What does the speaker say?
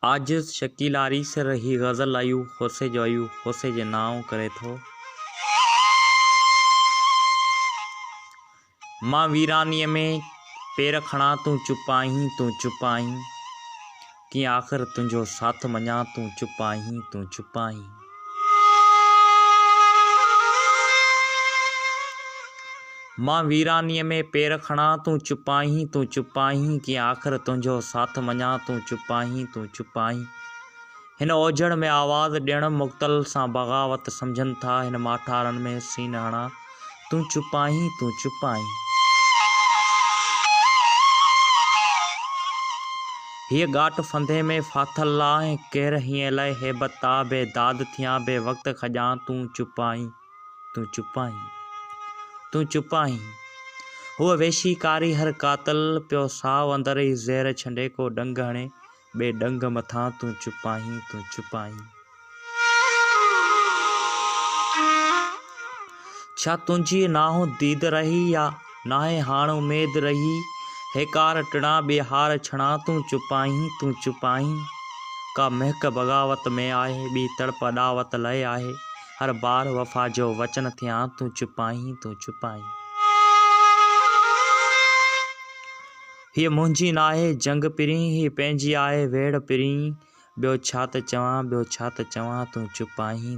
आज शकील आरी से रही गज़ल आयु होसे जो आयु होसे जे नाव करे थो। मां वीरानीअ में पेर खणा तूं चुपाहीं कि आख़िर तुंहिंजो साथ मञा तूं चुपाहीं। मां वीरानीअ में पेर खणा तूं चुपाहीं कि आख़िर तुंहिंजो साथ मञा तूं चुपाहीं। हिन ओझड़ में आवाज़ ॾियण मुक़्तल सां बग़ावत सम्झनि था। हिन माठारनि में सीन हणा तूं चुपाहीं। हीअ गाट फंदे में फाथल आहे केर हीअं लय हेबत आ बेदाद थियां बे वक्त खॼां तूं चुपाहीं। हुअ वेशी कारी हर कातल पियो साव अंदर ई ज़हर छंडे को डंग हणे बे डंग मथां तूं चुपाहीं। छा तुंहिंजी नाहो दीद रही या नाहे हाण उमेद रही हेकार टिणा बिहार छणा तूं चुपाहीं। का महक बग़ावत में आहे ॿी तड़प अॾावत लय आहे हर बार वफ़ा जो वचन थियां तूं चुपाहीं। हीअ मुंहिंजी नाहे जंग पिरी ही पंहिंजी आहे वेड़ पिरी ॿियो छा त चवां तूं चुपाहीं।